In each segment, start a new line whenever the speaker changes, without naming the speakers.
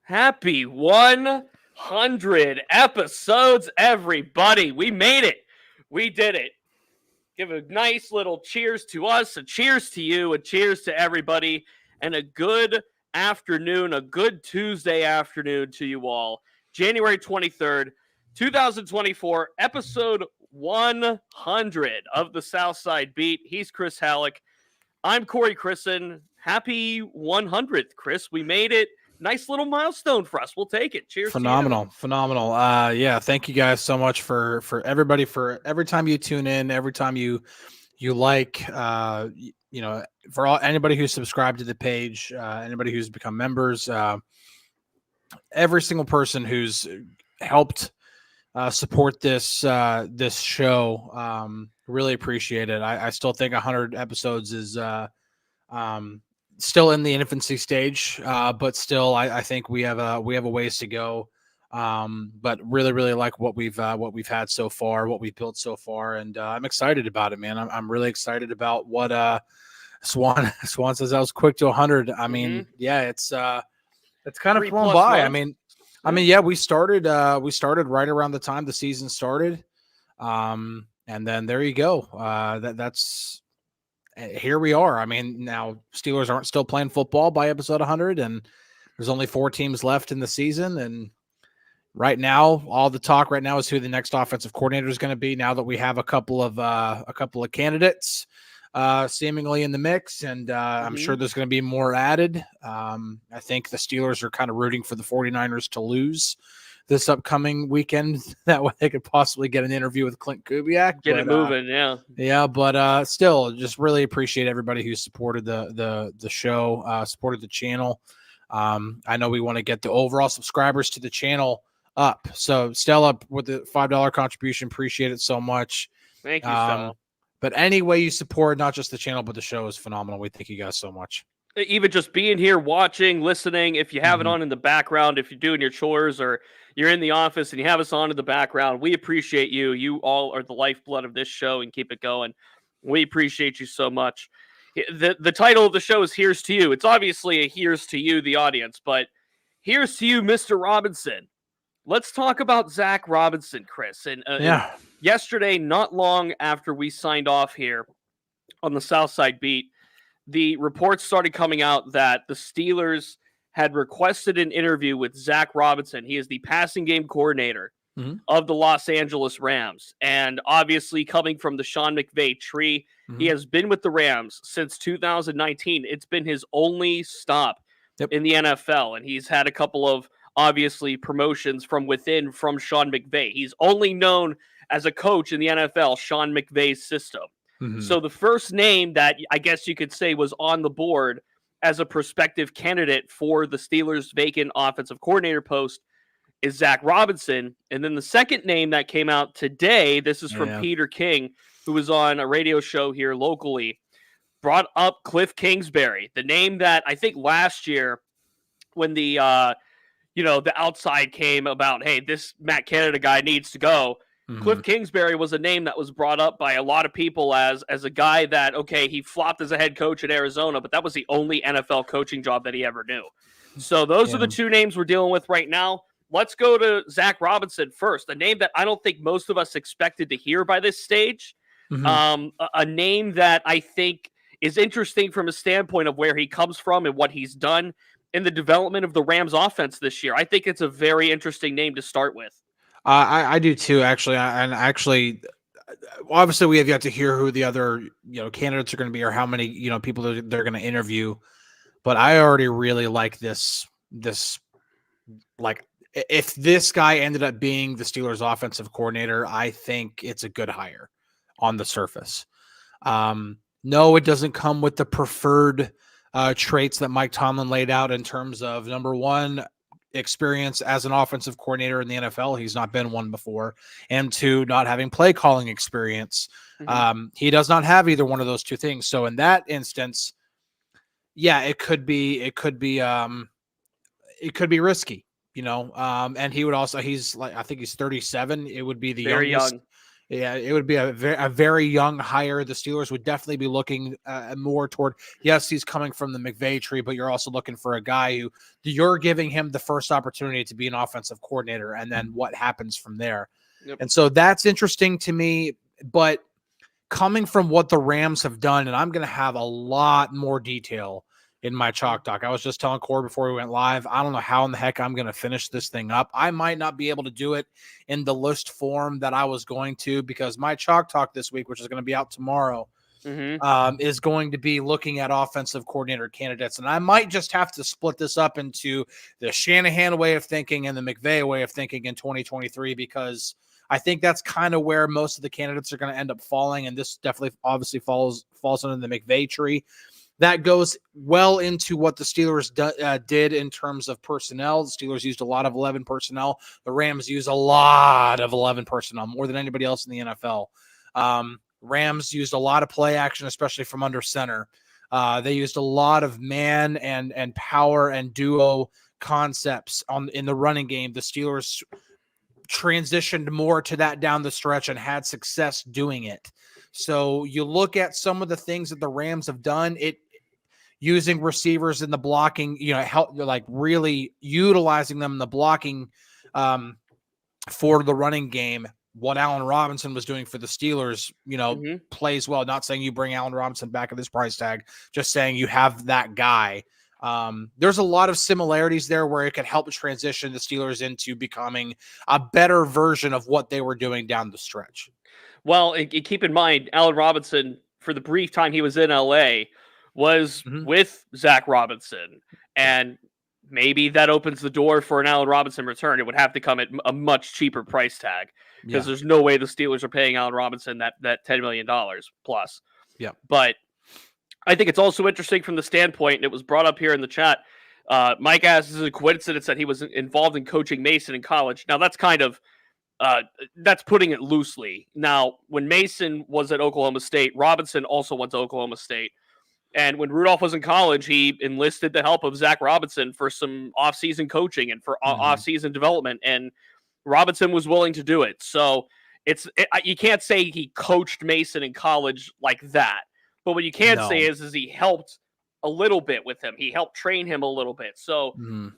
Happy 100 episodes, everybody. We made it. We did it. Give a nice little cheers to us, a cheers to you, a cheers to everybody, and a good afternoon, a good Tuesday afternoon to you all. January 23rd, 2024, episode 100 of the Southside Beat. He's Chris Halicke. I'm Crisan. Happy 100th, Chris. We made it. Nice little milestone for us. We'll take it. Cheers.
Phenomenal. Yeah, thank you guys so much for everybody, for every time you tune in, every time you like, for anybody who's subscribed to the page, anybody who's become members, every single person who's helped support this show. Really appreciate it. I still think 100 episodes is still in the infancy stage, but still, I think we have a ways to go. But really like what we've had so far, what we've built so far, and I'm excited about it, man. I'm really excited about what Swan says. I was quick to 100. I mean, yeah, it's kind of flown by. I mean, yeah, we started right around the time the season started, and then there you go. That's. Here we are. I mean, now Steelers aren't still playing football by episode 100, and there's only 4 teams left in the season. And right now, all the talk right now is who the next offensive coordinator is going to be. Now that we have a couple of candidates seemingly in the mix, and I'm sure there's going to be more added. I think the Steelers are kind of rooting for the 49ers to lose this upcoming weekend. That way they could possibly get an interview with Clint Kubiak.
Get it moving, yeah.
Yeah, but still, just really appreciate everybody who supported the show, supported the channel. I know we want to get the overall subscribers to the channel up. So Stella, with the $5 contribution, appreciate it so much.
Thank you, Stella.
But any way you support, not just the channel, but the show is phenomenal. We thank you guys so much.
Even just being here, watching, listening, if you have it on in the background, if you're doing your chores or you're in the office and you have us on in the background, we appreciate you. You all are the lifeblood of this show, and keep it going. We appreciate you so much. The title of the show is Here's to You. It's obviously a here's to you, the audience, but here's to you, Mr. Robinson. Let's talk about Zack Robinson, Chris. And yesterday, not long after we signed off here on the Southside Beat, the reports started coming out that the Steelers had requested an interview with Zack Robinson. He is the passing game coordinator of the Los Angeles Rams. And obviously, coming from the Sean McVay tree, he has been with the Rams since 2019. It's been his only stop in the NFL. And he's had a couple of, obviously, promotions from within from Sean McVay. He's only known as a coach in the NFL, Sean McVay's system. So the first name that I guess you could say was on the board as a prospective candidate for the Steelers' vacant offensive coordinator post is Zack Robinson. And then the second name that came out today, this is from Peter King, who was on a radio show here locally, brought up Cliff Kingsbury, the name that I think last year when the outside came about, hey, this Matt Canada guy needs to go. Cliff Kingsbury was a name that was brought up by a lot of people as a guy that, okay, he flopped as a head coach at Arizona, but that was the only NFL coaching job that he ever knew. So those are the 2 names we're dealing with right now. Let's go to Zack Robinson first, a name that I don't think most of us expected to hear by this stage. A name that I think is interesting from a standpoint of where he comes from and what he's done in the development of the Rams offense this year. I think it's a very interesting name to start with.
I do too, actually. And actually, obviously, we have yet to hear who the other candidates are going to be, or how many people they're going to interview. But I already really like this. Like, if this guy ended up being the Steelers' offensive coordinator, I think it's a good hire on the surface. No, it doesn't come with the preferred traits that Mike Tomlin laid out in terms of, number one, experience as an offensive coordinator in the NFL. He's not been one before. And 2, not having play calling experience. He does not have either one of those 2 things. So in that instance, yeah, it could be risky, and he would also, he's like, I think he's 37. It would be the
very
youngest.
Young.
Yeah, it would be a very young hire. The Steelers would definitely be looking more toward, yes, he's coming from the McVay tree, but you're also looking for a guy who you're giving him the first opportunity to be an offensive coordinator, and then what happens from there.
Yep.
And so that's interesting to me, but coming from what the Rams have done, and I'm going to have a lot more detail in my chalk talk. I was just telling Corey before we went live, I don't know how in the heck I'm going to finish this thing up. I might not be able to do it in the list form that I was going to, because my chalk talk this week, which is going to be out tomorrow, is going to be looking at offensive coordinator candidates. And I might just have to split this up into the Shanahan way of thinking and the McVay way of thinking in 2023, because I think that's kind of where most of the candidates are going to end up falling. And this definitely obviously falls under the McVay tree. That goes well into what the Steelers did in terms of personnel. The Steelers used a lot of 11 personnel. The Rams use a lot of 11 personnel, more than anybody else in the NFL. Rams used a lot of play action, especially from under center. They used a lot of man and power and duo concepts in the running game. The Steelers transitioned more to that down the stretch and had success doing it. So you look at some of the things that the Rams have done, using receivers in the blocking, help, like really utilizing them in the blocking for the running game. What Allen Robinson was doing for the Steelers, plays well. Not saying you bring Allen Robinson back at this price tag, just saying you have that guy. There's a lot of similarities there where it could help transition the Steelers into becoming a better version of what they were doing down the stretch.
Well, keep in mind, Allen Robinson, for the brief time he was in LA, was with Zack Robinson. And maybe that opens the door for an Allen Robinson return. It would have to come at a much cheaper price tag, because there's no way the Steelers are paying Allen Robinson that $10 million plus.
Yeah.
But I think it's also interesting from the standpoint, and it was brought up here in the chat. Mike asks, is it a coincidence that he was involved in coaching Mason in college? Now, that's kind of that's putting it loosely. Now, when Mason was at Oklahoma State, Robinson also went to Oklahoma State. And when Rudolph was in college, he enlisted the help of Zack Robinson for some off-season coaching and for off-season development. And Robinson was willing to do it. So you can't say he coached Mason in college like that. But what you can say is he helped a little bit with him. He helped train him a little bit. So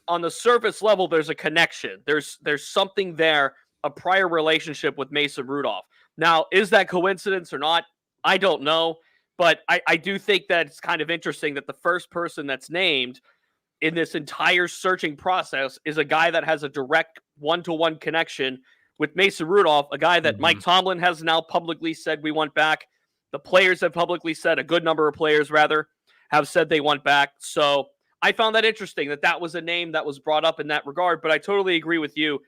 on the surface level, there's a connection. There's something there, a prior relationship with Mason Rudolph. Now, is that coincidence or not? I don't know. But I do think that it's kind of interesting that the first person that's named in this entire searching process is a guy that has a direct one-to-one connection with Mason Rudolph, a guy that Mike Tomlin has now publicly said we want back. The players have publicly said, a good number of players rather, have said they want back. So I found that interesting that was a name that was brought up in that regard. But I totally agree with you.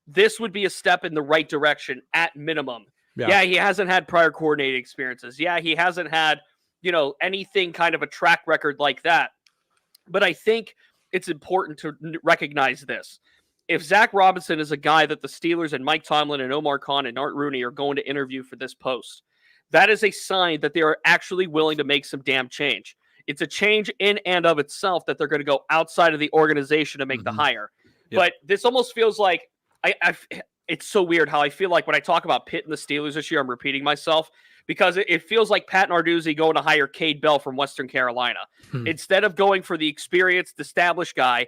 This would be a step in the right direction at minimum. Yeah, he hasn't had prior coordinating experiences. Yeah, he hasn't had, anything kind of a track record like that. But I think it's important to recognize this. If Zack Robinson is a guy that the Steelers and Mike Tomlin and Omar Khan and Art Rooney are going to interview for this post, that is a sign that they are actually willing to make some damn change. It's a change in and of itself that they're going to go outside of the organization to make the hire. Yep. But this almost feels like it's so weird how I feel like when I talk about Pitt and the Steelers this year, I'm repeating myself, because it feels like Pat Narduzzi going to hire Cade Bell from Western Carolina. Instead of going for the experienced, established guy,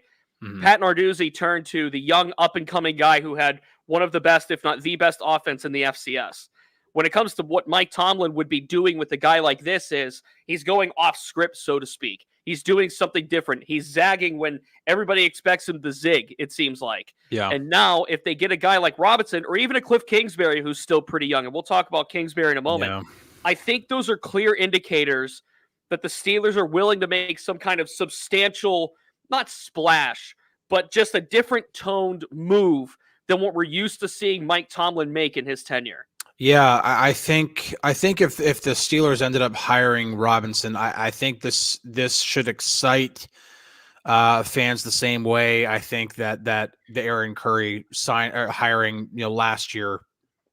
Pat Narduzzi turned to the young, up-and-coming guy who had one of the best, if not the best, offense in the FCS. When it comes to what Mike Tomlin would be doing with a guy like this is he's going off script, so to speak. He's doing something different. He's zagging when everybody expects him to zig, it seems like.
Yeah.
And now if they get a guy like Robinson or even a Cliff Kingsbury who's still pretty young, and we'll talk about Kingsbury in a moment, I think those are clear indicators that the Steelers are willing to make some kind of substantial, not splash, but just a different toned move than what we're used to seeing Mike Tomlin make in his tenure.
Yeah, I think if the Steelers ended up hiring Robinson, I think this should excite fans the same way. I think that the Aaron Curry hiring last year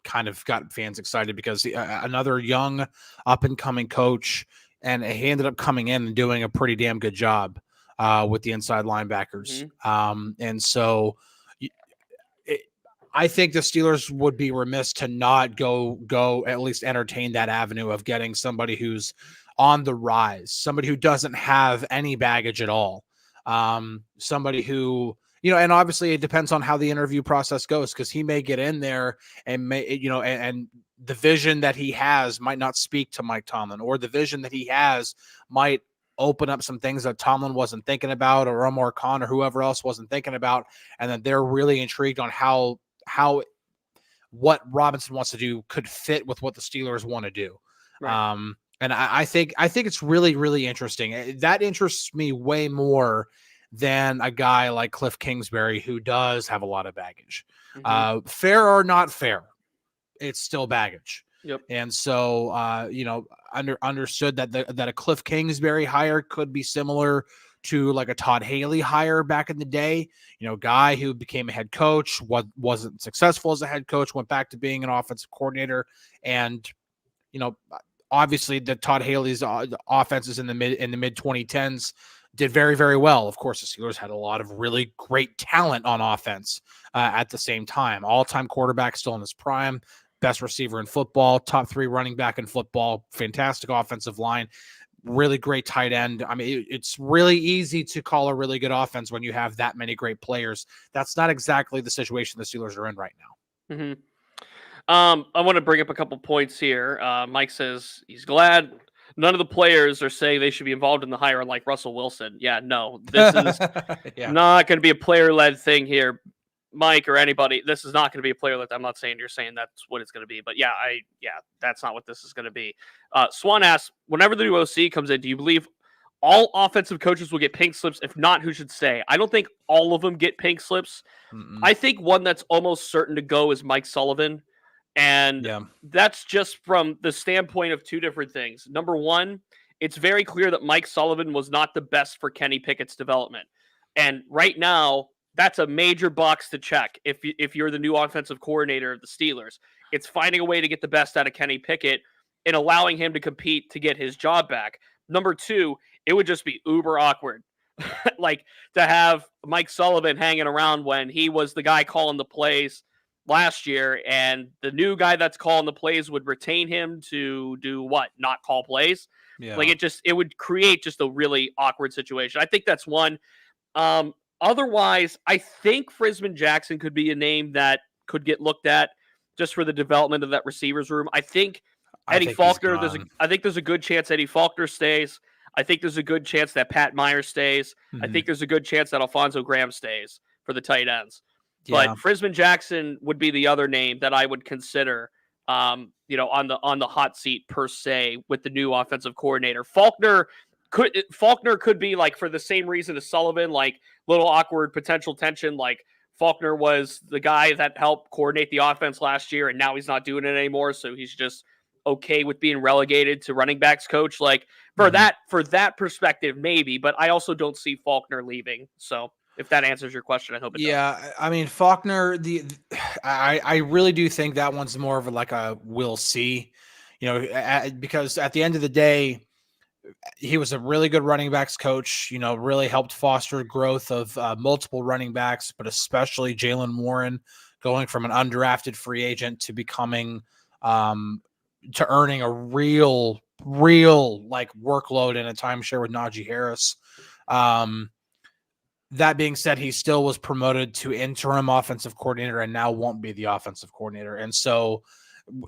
kind of got fans excited because another young up and coming coach, and he ended up coming in and doing a pretty damn good job with the inside linebackers. And so I think the Steelers would be remiss to not go at least entertain that avenue of getting somebody who's on the rise, somebody who doesn't have any baggage at all. Somebody who, and obviously it depends on how the interview process goes, because he may get in there and and the vision that he has might not speak to Mike Tomlin, or the vision that he has might open up some things that Tomlin wasn't thinking about, or Omar Khan or whoever else wasn't thinking about, and that they're really intrigued on how what Robinson wants to do could fit with what the Steelers want to do.
Right.
And I think it's really, really interesting. That interests me way more than a guy like Cliff Kingsbury, who does have a lot of baggage. Fair or not fair, it's still baggage.
Yep.
And so, understood that a Cliff Kingsbury hire could be similar to like a Todd Haley hire back in the day. Guy who became a head coach, wasn't successful as a head coach, went back to being an offensive coordinator, and obviously the Todd Haley's offenses in the mid 2010s did very, very well. Of course, the Steelers had a lot of really great talent on offense at the same time. All-time quarterback still in his prime, best receiver in football, top 3 running back in football, fantastic offensive line, really great tight end. I mean, it's really easy to call a really good offense when you have that many great players. That's not exactly the situation the Steelers are in right now.
Mm-hmm. I want to bring up a couple points here. Mike says he's glad none of the players are saying they should be involved in the hire, like Russell Wilson. Yeah, no, this is not going to be a player-led thing here, Mike, or anybody. This is not going to be a player-led. I'm not saying you're saying that's what it's going to be, but that's not what this is going to be. Swan asks, whenever the new OC comes in, do you believe all offensive coaches will get pink slips? If not, who should stay? I don't think all of them get pink slips. I think one that's almost certain to go is Mike Sullivan. And that's just from the standpoint of two different things. Number one, it's very clear that Mike Sullivan was not the best for Kenny Pickett's development. And right now, that's a major box to check if you're the new offensive coordinator of the Steelers. It's finding a way to get the best out of Kenny Pickett and allowing him to compete to get his job back. Number two, it would just be uber awkward. Like to have Mike Sullivan hanging around when he was the guy calling the plays last year, and the new guy that's calling the plays would retain him to do what? Not call plays. Like it would create just a really awkward situation. I think that's one. Otherwise, I think Frisman Jackson could be a name that could get looked at just for the development of that receivers room. I think Eddie Faulkner, I think there's a good chance Eddie Faulkner stays. I think there's a good chance that Pat Meyer stays. I think there's a good chance that Alfonso Graham stays for the tight ends. But Frisman Jackson would be the other name that I would consider, on the hot seat per se with the new offensive coordinator. Faulkner could be like for the same reason as Sullivan, like little awkward potential tension. Like Faulkner was the guy that helped coordinate the offense last year, and now he's not doing it anymore, so he's just okay with being relegated to running backs coach. Like for that perspective, maybe. But I also don't see Faulkner leaving. So. If that answers your question, I hope it does.
I mean, Faulkner, I really do think that one's more of like a we'll see, because at the end of the day, he was a really good running backs coach, really helped foster growth of multiple running backs, but especially Jaylen Warren going from an undrafted free agent to becoming to earning a real like workload in a timeshare with Najee Harris. That being said, he still was promoted to interim offensive coordinator and now won't be the offensive coordinator. And so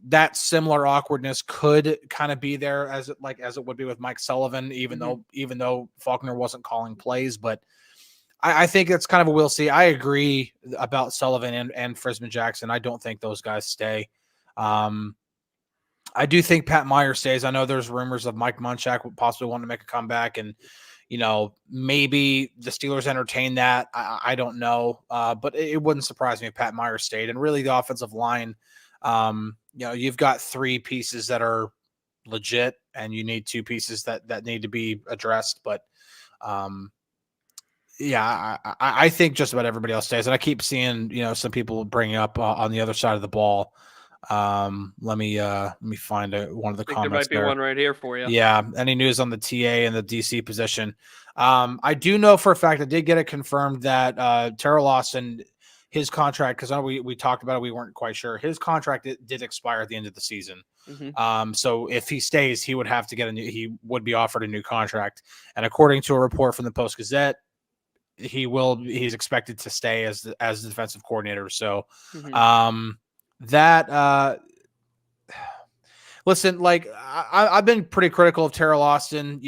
that similar awkwardness could kind of be there as it would be with Mike Sullivan, even though Faulkner wasn't calling plays. But I think it's kind of a we'll see. I agree about Sullivan and Frisman Jackson. I don't think those guys stay. I do think Pat Meyer stays. I know there's rumors of Mike Munchak possibly wanting to make a comeback, and maybe the Steelers entertain that. I don't know, but it wouldn't surprise me if Pat Meyer stayed. And really, the offensive line, you've got 3 pieces that are legit, and you need 2 pieces that need to be addressed. But I think just about everybody else stays. And I keep seeing some people bringing up on the other side of the ball. Let me find one of the comments. There
might be one right here for you.
Yeah. Any news on the TA and the DC position? I do know for a fact, I did get it confirmed that Terell Austin, his contract, because we talked about it, we weren't quite sure. His contract did expire at the end of the season. So if he stays, he would have to he would be offered a new contract. And according to a report from the Post-Gazette, he's expected to stay as the defensive coordinator. So listen, like I've been pretty critical of Terell Austin,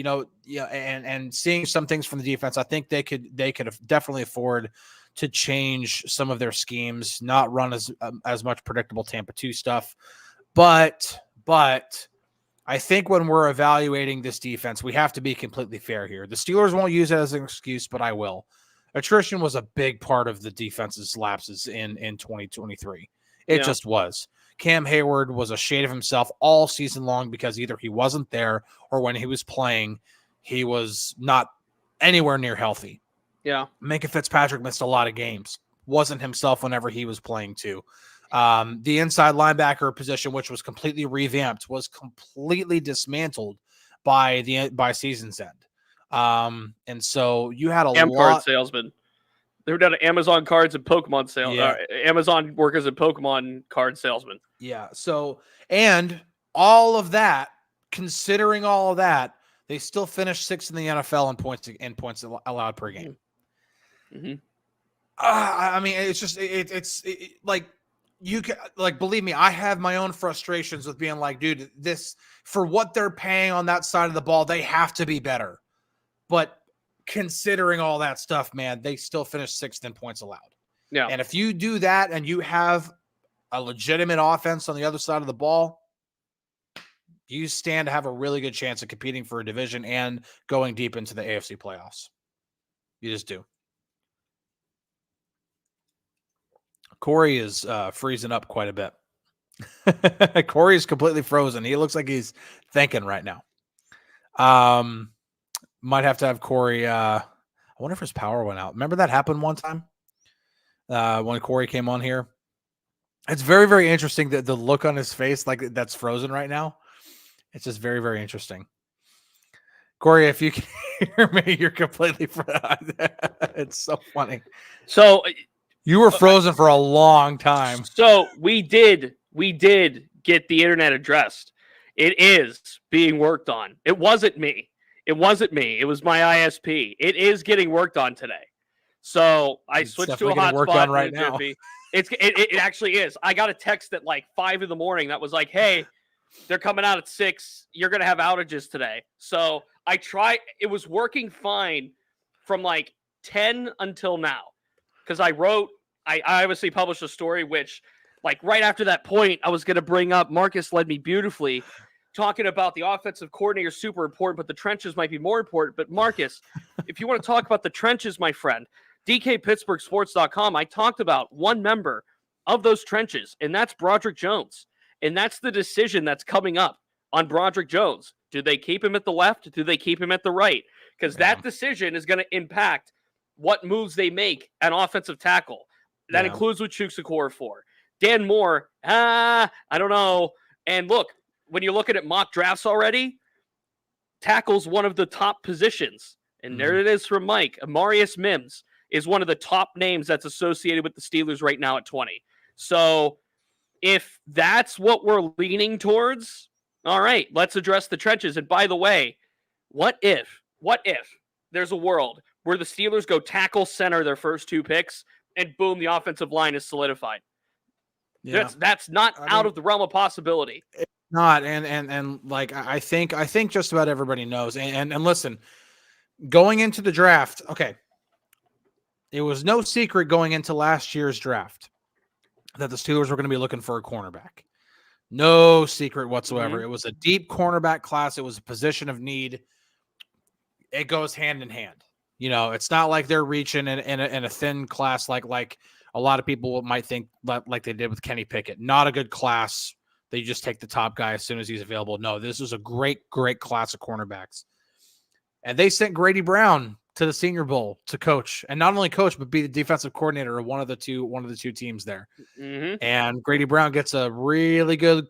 and seeing some things from the defense. I think they could definitely afford to change some of their schemes, not run as much predictable Tampa 2 stuff. But I think when we're evaluating this defense, we have to be completely fair here. The Steelers won't use it as an excuse, but I will. Attrition was a big part of the defense's lapses in 2023. It just was. Cam Hayward was a shade of himself all season long because either he wasn't there or when he was playing, he was not anywhere near healthy.
Yeah.
Minka Fitzpatrick missed a lot of games. Wasn't himself whenever he was playing too. The inside linebacker position, which was completely revamped, was completely dismantled by season's end. And so you had a lot
card salesman. They were down to Amazon cards and Pokemon sales. Yeah. Amazon workers and Pokemon card salesman.
Yeah. So, and all of that, considering all of that, they still finished 6th in the NFL in points allowed per game. I mean, it's just it's like you can believe me, I have my own frustrations with being like, dude, this for what they're paying on that side of the ball, they have to be better. But considering all that stuff, man, they still finished 6th in points allowed.
Yeah.
And if you do that and you have a legitimate offense on the other side of the ball, you stand to have a really good chance of competing for a division and going deep into the AFC playoffs. You just do. Corey is freezing up quite a bit. Corey is completely frozen. He looks like he's thinking right now. Might have to have Corey. I wonder if his power went out. Remember that happened one time when Corey came on here? It's very, very interesting that the look on his face, like that's frozen right now. It's just very, very interesting. Corey, if you can hear me, you're completely frozen. It's so funny.
So
you were frozen for a long time.
So we did get the internet addressed. It is being worked on. It wasn't me. It was my ISP. It is getting worked on today. So I switched to a hotspot right now. It actually is. I got a text at like 5 a.m. that was like, hey, they're coming out at 6. You're going to have outages today. So I tried. It was working fine from like 10 until now. Because I obviously published a story, which like right after that point, I was going to bring up Marcus led me beautifully talking about the offensive coordinator is super important, but the trenches might be more important. But Marcus, if you want to talk about the trenches, my friend, DK Pittsburgh Sports.com, I talked about one member of those trenches, and that's Broderick Jones. And that's the decision that's coming up on Broderick Jones. Do they keep him at the left? Do they keep him at the right? Because that decision is going to impact what moves they make at offensive tackle. That includes what Chukwuekwor for. Dan Moore, I don't know. And look, when you're looking at mock drafts already, tackle's one of the top positions. And there it is from Mike. Amarius Mims is one of the top names that's associated with the Steelers right now at 20. So if that's what we're leaning towards, all right, let's address the trenches. And by the way, what if there's a world where the Steelers go tackle center their first 2 picks and boom, the offensive line is solidified? Yeah. That's not out of the realm of possibility.
Not and like I think just about everybody knows. And listen, going into the draft, okay, it was no secret going into last year's draft that the Steelers were going to be looking for a cornerback. No secret whatsoever. It was a deep cornerback class. It was a position of need. It goes hand in hand. It's not like they're reaching in a thin class like a lot of people might think like they did with Kenny Pickett. Not a good class. They just take the top guy as soon as he's available. No, this was a great, great class of cornerbacks. And they sent Grady Brown to the Senior Bowl to coach, and not only coach, but be the defensive coordinator of one of the two teams there. And Grady Brown gets a really good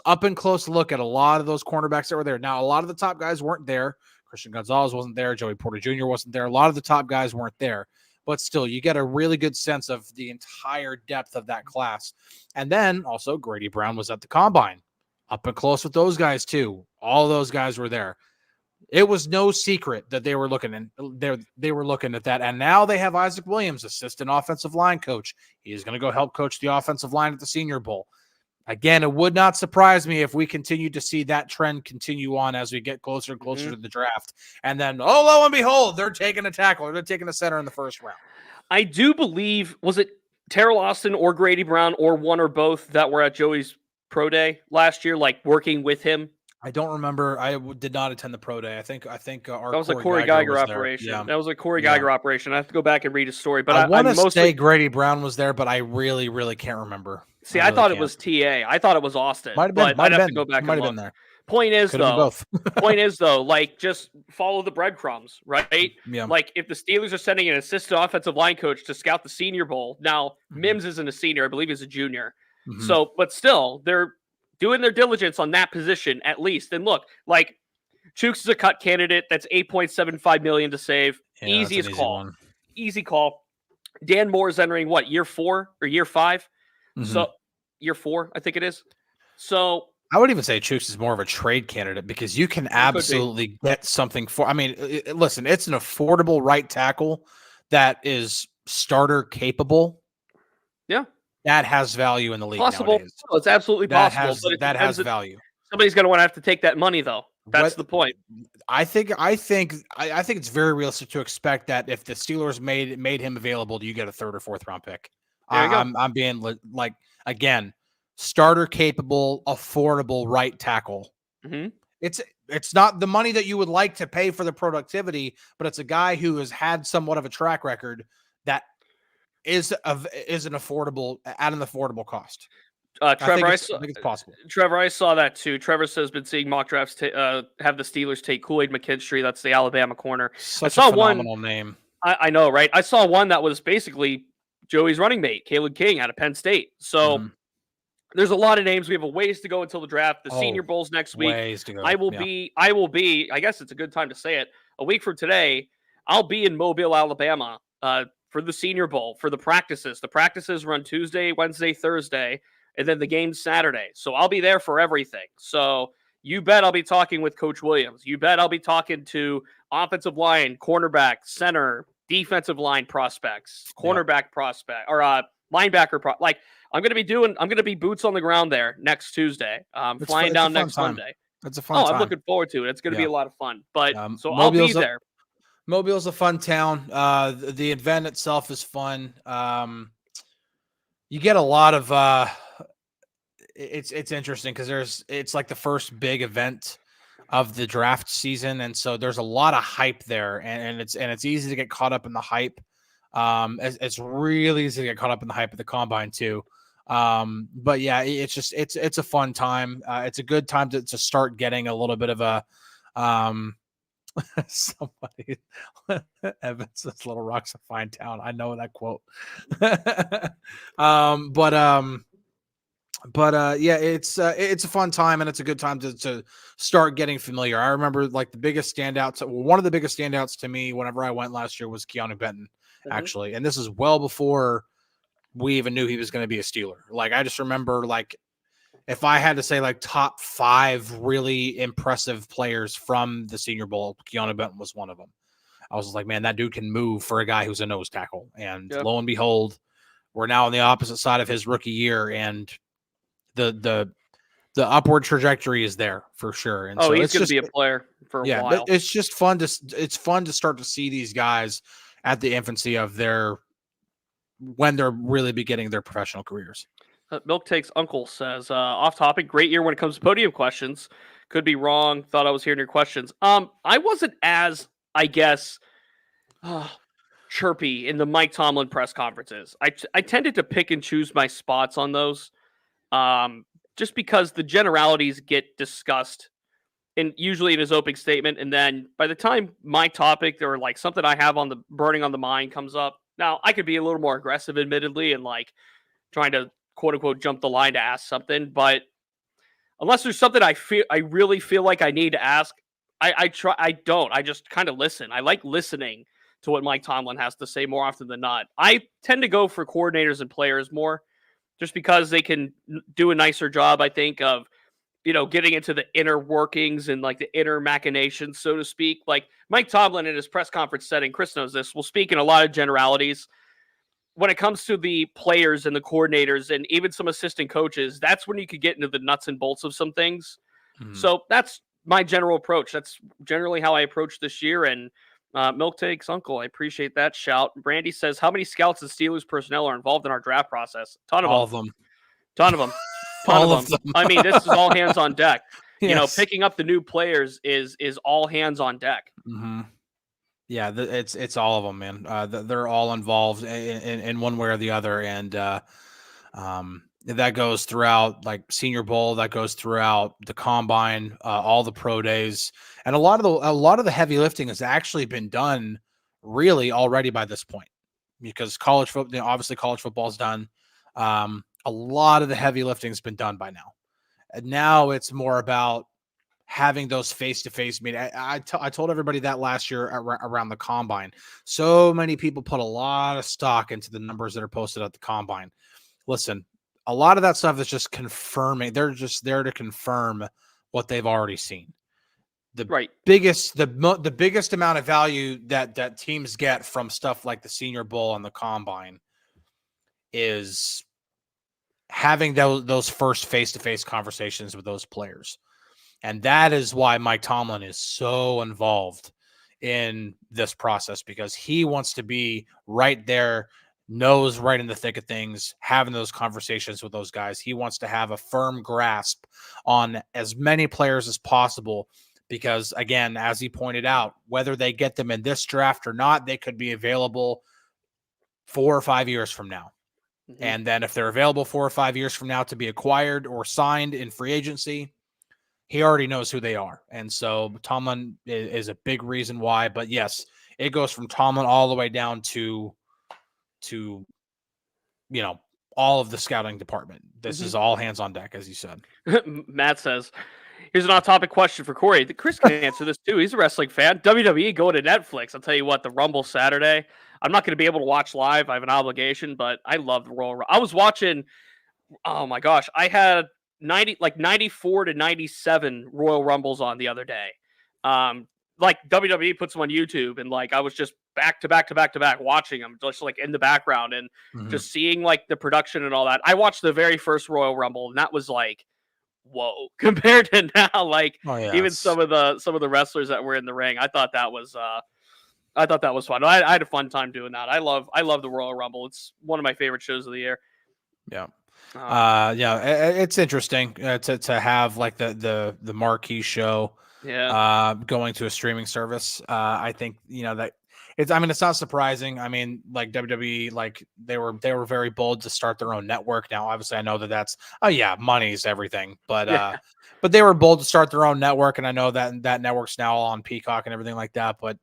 up and close look at a lot of those cornerbacks that were there. Now, a lot of the top guys weren't there. Christian Gonzalez wasn't there. Joey Porter Jr. wasn't there. A lot of the top guys weren't there. but still, you get a really good sense of the entire depth of that class. And then also Grady Brown was at the combine, up and close with those guys too. All those guys were there. It was no secret that they were looking at that. And now they have Isaac Williams, assistant offensive line coach. He's going to go help coach the offensive line at the Senior Bowl. Again, it would not surprise me if we continue to see that trend continue on as we get closer and closer to the draft. And then, oh, lo and behold, they're taking a tackle or they're taking a center in the first round.
I do believe, was it Terell Austin or Grady Brown or one or both that were at Joey's pro day last year, like working with him?
I don't remember. I did not attend the pro day. I think our
that was a Corey Geiger operation.
Yeah.
That was a Corey Geiger operation. I have to go back and read his story, but
I want to say Grady Brown was there, but I really, really can't remember.
See, I thought it was TA. I thought it was Austin.
Might have been.
I'd have to go back and look.
Been there.
Point is,
Could've been
though, like, just follow the breadcrumbs, right?
Yeah.
Like, if the Steelers are sending an assistant offensive line coach to scout the Senior Bowl, now Mims isn't a senior, I believe he's a junior. So, but still, they're doing their diligence on that position at least. And look, like, Chooks is a cut candidate. That's $8.75 million to save.
Yeah,
Easiest call. Easy call. Dan Moore is entering what, year 4 or year 5? So year 4, I think it is. So
I would even say Chooks is more of a trade candidate because you can absolutely get something for. I mean, listen, it's an affordable right tackle that is starter capable.
Yeah.
That has value in the league.
Possible.
Nowadays.
Oh, it's absolutely possible.
That has value.
Somebody's going to want to have to take that money, though. That's the point.
I think it's very realistic to expect that if the Steelers made him available, you get a 3rd or 4th round pick. I'm being like, again, starter capable, affordable right tackle. It's not the money that you would like to pay for the productivity, but it's a guy who has had somewhat of a track record that is an affordable cost.
Trevor,
I think it's possible.
Trevor, I saw that too. Trevor says been seeing mock drafts have the Steelers take Kool-Aid McKinstry. That's the Alabama corner.
Such a phenomenal name.
I know, right? I saw one that was basically Joey's running mate, Caleb King out of Penn State. So there's a lot of names. We have a ways to go until the draft. The Senior Bowl's next week.
Ways to go.
I will be, I guess it's a good time to say it. A week from today, I'll be in Mobile, Alabama, for the Senior Bowl, for the practices. The practices run Tuesday, Wednesday, Thursday, and then the game's Saturday. So I'll be there for everything. So you bet I'll be talking with Coach Williams. You bet I'll be talking to offensive line, cornerback, center, defensive line prospects, cornerback prospect, or linebacker. I'm going to be boots on the ground there next Tuesday. Flying down next Monday.
That's a fun time.
I'm looking forward to it. It's going to be a lot of fun. But so
Mobile's
I'll be there.
Mobile's a fun town. The event itself is fun. You get a lot of it's interesting because it's like the first big event of the draft season, and so there's a lot of hype there, and it's easy to get caught up in the hype. It's really easy to get caught up in the hype of the combine too. But yeah, it's a fun time. It's a good time to start getting a little bit of a somebody Evans says Little Rock's a fine town. I know that quote. Yeah, it's a fun time, and it's a good time to start getting familiar. I remember like one of the biggest standouts to me whenever I went last year was Keanu Benton, actually. And this is well before we even knew he was going to be a Steeler. Like, I just remember, like, if I had to say like top 5 really impressive players from the Senior Bowl, Keanu Benton was one of them. I was like, man, that dude can move for a guy who's a nose tackle. And lo and behold, we're now on the opposite side of his rookie year, and the upward trajectory is there for sure. And so
he's going to be a player for a while.
It's just fun to start to see these guys at the infancy of when they're really beginning their professional careers.
Milk Takes Uncle says, off topic, great year when it comes to podium questions. Could be wrong. Thought I was hearing your questions. I wasn't as, I guess, chirpy in the Mike Tomlin press conferences. I tended to pick and choose my spots on those, just because the generalities get discussed usually in his opening statement. And then by the time my topic or like something I have burning on the mind comes up, now I could be a little more aggressive, admittedly, and like trying to quote unquote jump the line to ask something. But unless there's something I really feel like I need to ask, I don't. I just kind of listen. I like listening to what Mike Tomlin has to say more often than not. I tend to go for coordinators and players more, just because they can do a nicer job, I think, of, getting into the inner workings and like the inner machinations, so to speak. Like Mike Tomlin in his press conference setting, Chris knows this, will speak in a lot of generalities. When it comes to the players and the coordinators and even some assistant coaches, that's when you could get into the nuts and bolts of some things. So that's my general approach. That's generally how I approach this year. And Milk Takes Uncle, I appreciate that shout. Brandy says, how many scouts and Steelers personnel are involved in our draft process?
All of them.
Ton of them.
All of them.
I mean, this is all hands on deck.
Yes.
Picking up the new players is all hands on deck.
Yeah, it's all of them, man. They're all involved in one way or the other, and that goes throughout like Senior Bowl, that goes throughout the combine, all the pro days, and a lot of the heavy lifting has actually been done really already by this point, because college football, obviously college football's done. A lot of the heavy lifting has been done by now, and now it's more about having those face-to-face meetings. I told everybody that last year around the combine. So many people put a lot of stock into the numbers that are posted at the combine. Listen, a lot of that stuff is just confirming. They're just there to confirm what they've already seen. The biggest amount of value that teams get from stuff like the Senior Bowl and the combine is having those first face-to-face conversations with those players. And that is why Mike Tomlin is so involved in this process, because he wants to be right there, knows right in the thick of things, having those conversations with those guys. He wants to have a firm grasp on as many players as possible, because, again, as he pointed out, whether they get them in this draft or not, they could be available 4 or 5 years from now. And then if they're available 4 or 5 years from now to be acquired or signed in free agency, he already knows who they are. And so Tomlin is a big reason why. But yes, it goes from Tomlin all the way down to all of the scouting department. This is all hands on deck, as you said.
Matt says, here's an off-topic question for Corey. Chris can answer this too. He's a wrestling fan. WWE going to Netflix. I'll tell you what, the Rumble Saturday. I'm not going to be able to watch live. I have an obligation, but I love the Royal Rumble. I was watching, oh my gosh, I had 94 to 97 Royal Rumbles on the other day. Like WWE puts them on YouTube, and like I was just back to back watching them, just like in the background, and just seeing like the production and all that. I watched the very first Royal Rumble, and that was like, whoa, compared to now. Like even some of the wrestlers that were in the ring, I thought that was fun. I had a fun time doing that. I love the Royal Rumble. It's one of my favorite shows of the year.
Yeah. It's interesting to have like the marquee show going to a streaming service. I think that it's not surprising. I mean, like WWE, like they were very bold to start their own network. Now obviously I know that's money's everything, but but they were bold to start their own network, and I know that network's now all on Peacock and everything like that, but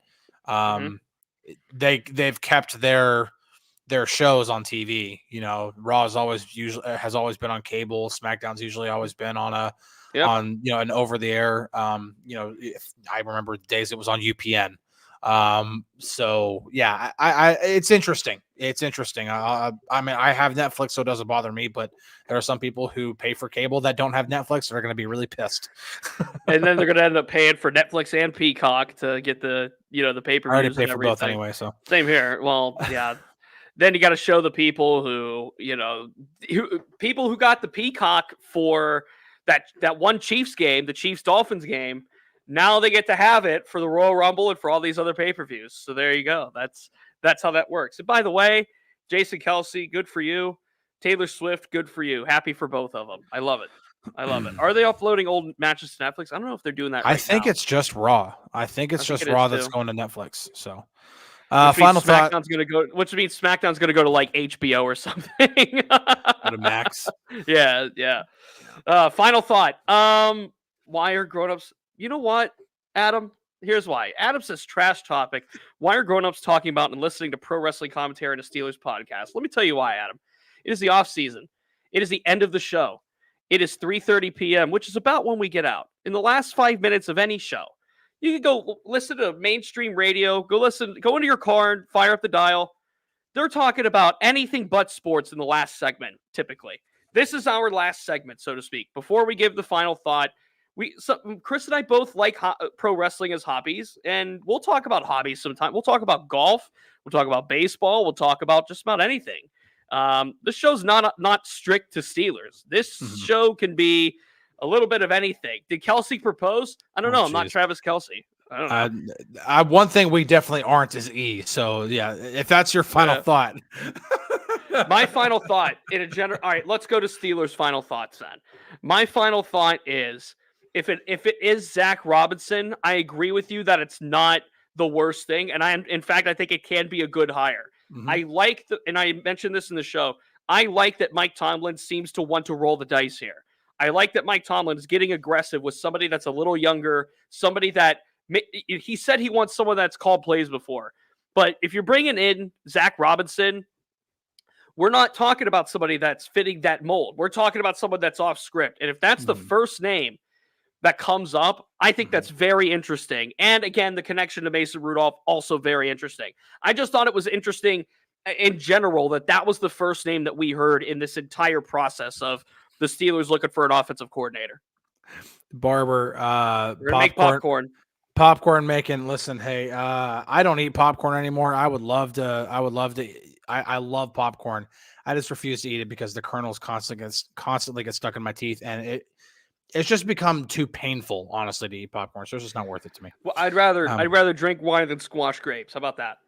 they've kept their shows on TV. Raw has always been on cable. SmackDown's usually always been on an over the air. If I remember the days it was on UPN. So yeah, it's interesting. It's interesting. I mean, I have Netflix, so it doesn't bother me, but there are some people who pay for cable that don't have Netflix that are going to be really pissed.
And then they're going to end up paying for Netflix and Peacock to get the pay-per-views.
I already pay for both anyway, so
same here. Well, yeah. Then you got to show the people who got the Peacock for that one Chiefs game, the Chiefs-Dolphins game. Now they get to have it for the Royal Rumble and for all these other pay-per-views. So there you go. That's how that works. And by the way, Jason Kelce, good for you. Taylor Swift, good for you. Happy for both of them. I love it. Are they uploading old matches to Netflix? I don't know if they're doing that right now.
I think it's just Raw. I think it's just Raw that's going to Netflix. So
final thought. Which means SmackDown's going to go to like HBO or something.
Go to Max.
Yeah. Final thought. Why are grown-ups... You know what, Adam? Here's why. Adam says, trash topic. Why are grown-ups talking about and listening to pro wrestling commentary and a Steelers podcast? Let me tell you why, Adam. It is the off season. It is the end of the show. It is 3:30 p.m., which is about when we get out. In the last 5 minutes of any show, You can go listen to mainstream radio, go into your car and fire up the dial. They're talking about anything but sports in the last segment, typically. This is our last segment, so to speak. Before we give the final thought, Chris and I both like pro wrestling as hobbies, and we'll talk about hobbies sometime. We'll talk about golf. We'll talk about baseball. We'll talk about just about anything. This show's not strict to Steelers. This show can be a little bit of anything. Did Kelsey propose? I don't know. I'm not Travis Kelsey. I don't know.
One thing we definitely aren't is E. So yeah, if that's your final thought.
My final thought in a general. All right, let's go to Steelers' final thoughts then. My final thought is if it is Zack Robinson, I agree with you that it's not the worst thing, and in fact I think it can be a good hire. I like and I mentioned this in the show. I like that Mike Tomlin seems to want to roll the dice here. I like that Mike Tomlin is getting aggressive with somebody that's a little younger, somebody that he said he wants someone that's called plays before. But if you're bringing in Zack Robinson, we're not talking about somebody that's fitting that mold. We're talking about someone that's off script. And if that's the first name that comes up, I think that's very interesting. And again, the connection to Mason Rudolph, also very interesting. I just thought it was interesting in general that was the first name that we heard in this entire process of the Steelers looking for an offensive coordinator.
Barber,
make popcorn.
Popcorn making. Listen, hey, I don't eat popcorn anymore. I love popcorn. I just refuse to eat it because the kernels constantly get stuck in my teeth, and it's just become too painful, honestly, to eat popcorn. So it's just not worth it to me.
Well, I'd rather drink wine than squash grapes. How about that?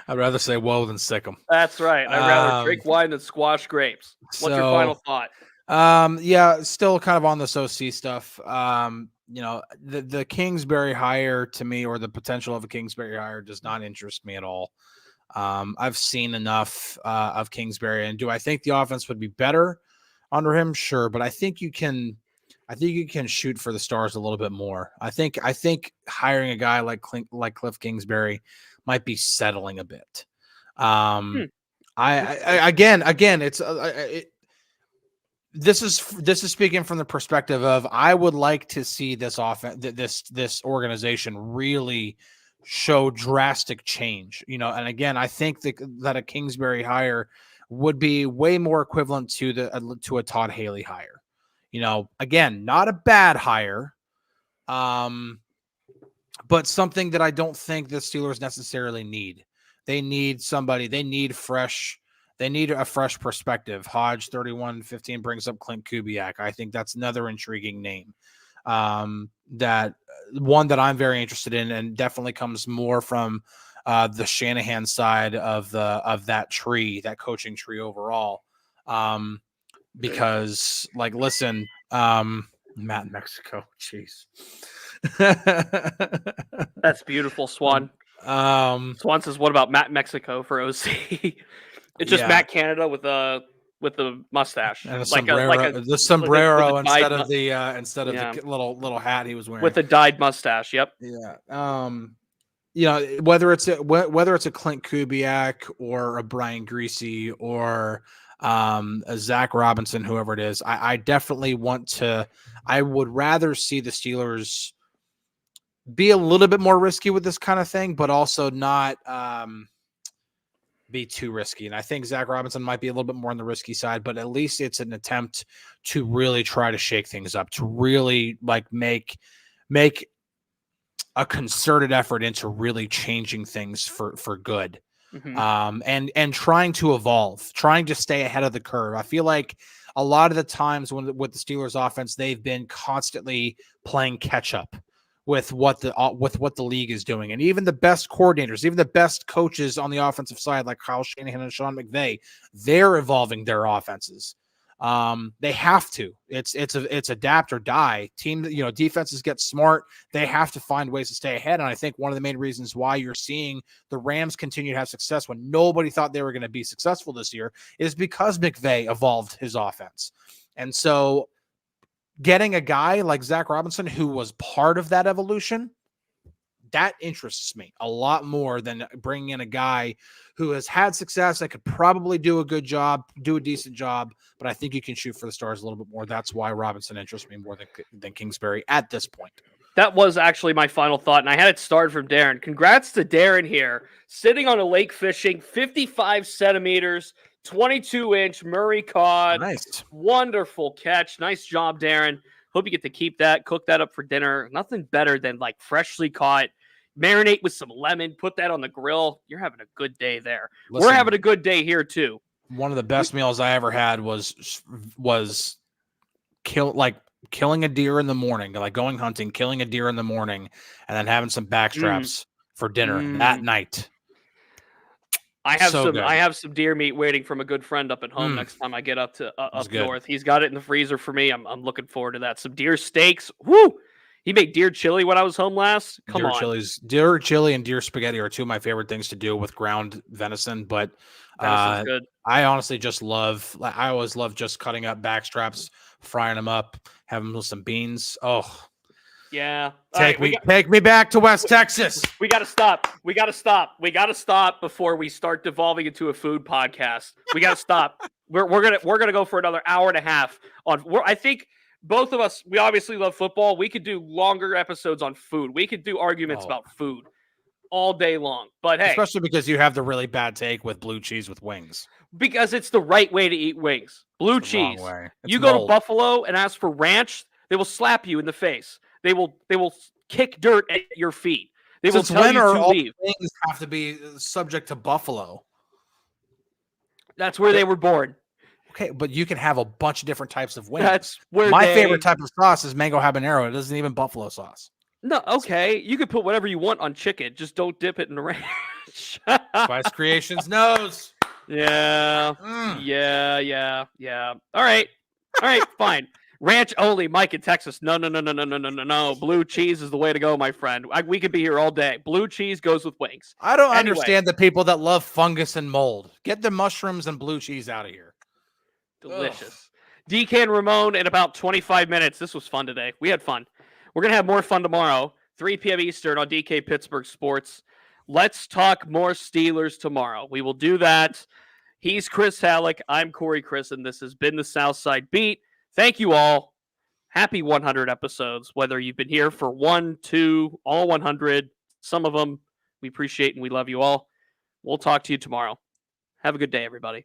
I'd rather say whoa than sick 'em.
That's right. I'd rather drink wine than squash grapes. What's your final thought?
Yeah, still kind of on this OC stuff. The Kingsbury hire to me, or the potential of a Kingsbury hire, does not interest me at all. I've seen enough of Kingsbury, and do I think the offense would be better under him? Sure, but I think you can shoot for the stars a little bit more. I think hiring a guy like Cliff Kingsbury might be settling a bit. This is speaking from the perspective of I would like to see this this organization really show drastic change, and again, I think that a Kingsbury hire would be way more equivalent to a Todd Haley hire. Again, not a bad hire, but something that I don't think the Steelers necessarily need. They need somebody. They need a fresh perspective. Hodge 3115 brings up Clint Kubiak. I think that's another intriguing name. That one that I'm very interested in, and definitely comes more from the Shanahan side of that tree, that coaching tree overall. Because listen, Matt in Mexico, jeez.
That's beautiful, Swan. Swan says, "What about Matt Mexico for OC?" It's just Matt Canada with the mustache
and the sombrero instead of the little hat he was wearing
with a dyed mustache. Yep.
Yeah. Whether it's a Clint Kubiak or a Brian Greasy or a Zack Robinson, whoever it is, I definitely I would rather see the Steelers be a little bit more risky with this kind of thing, but also not be too risky. And I think Zack Robinson might be a little bit more on the risky side, but at least it's an attempt to really try to shake things up, to really make a concerted effort into really changing things for good. And trying to evolve, trying to stay ahead of the curve. I feel like a lot of the times with the Steelers offense, they've been constantly playing catch up with what the league is doing. And even the best coordinators, even the best coaches on the offensive side, like Kyle Shanahan and Sean McVay, they're evolving their offenses. They have to. It's adapt or die. Defenses get smart. They have to find ways to stay ahead. And I think one of the main reasons why you're seeing the Rams continue to have success when nobody thought they were going to be successful this year is because McVay evolved his offense. And so getting a guy like Zack Robinson, who was part of that evolution, that interests me a lot more than bringing in a guy who has had success that could probably do a decent job, but I think you can shoot for the stars a little bit more. That's why Robinson interests me more than Kingsbury at this point.
That was actually my final thought, and I had it started from Darren. Congrats to Darren here, sitting on a lake fishing, 55 centimeters, 22-inch Murray cod.
Nice.
Wonderful catch. Nice job, Darren. Hope you get to keep that, cook that up for dinner. Nothing better than like freshly caught. Marinate with some lemon, put that on the grill. You're having a good day there.
Listen,
we're having a good day here too.
One of the best meals I ever had was killing a deer in the morning, like going hunting, killing a deer in the morning, and then having some backstraps for dinner that night.
I have some deer meat waiting from a good friend up at home next time I get up to up north. He's got it in the freezer for me. I'm looking forward to that. Some deer steaks. Woo! He made deer chili when I was home last. Come on.
Deer chili and deer spaghetti are two of my favorite things to do with ground venison, but
good.
I honestly just I always love just cutting up backstraps, frying them up, having them with some beans. Oh,
yeah.
Take me back to West Texas.
We got to stop. We got to stop before we start devolving into a food podcast. We got to stop. We're gonna go for another hour and a half I think both of us, we obviously love football. We could do longer episodes on food. We could do arguments about food all day long. But hey,
especially because you have the really bad take with blue cheese with wings.
Because it's the right way to eat wings. Blue cheese. You go to Buffalo and ask for ranch, they will slap you in the face. They will kick dirt at your feet. They will tell you to leave.
Wings have to be subject to Buffalo.
That's where they were born.
Okay, but you can have a bunch of different types of wings.
That's where
my favorite type of sauce is mango habanero. It isn't even buffalo sauce.
No, okay. You can put whatever you want on chicken. Just don't dip it in the ranch.
Spice Creations knows.
Yeah. Yeah. All right, fine. Ranch only, Mike in Texas. No. Blue cheese is the way to go, my friend. We could be here all day. Blue cheese goes with wings.
I don't understand the people that love fungus and mold. Get the mushrooms and blue cheese out of here.
Delicious. Ugh. DK and Ramon in about 25 minutes. This was fun today. We had fun. We're going to have more fun tomorrow, 3 p.m. Eastern on DK Pittsburgh Sports. Let's talk more Steelers tomorrow. We will do that. He's Chris Halicke. I'm Corey Chris, and this has been the Southside Beat. Thank you all. Happy 100 episodes, whether you've been here for 1, 2, all 100, some of them. We appreciate and we love you all. We'll talk to you tomorrow. Have a good day, everybody.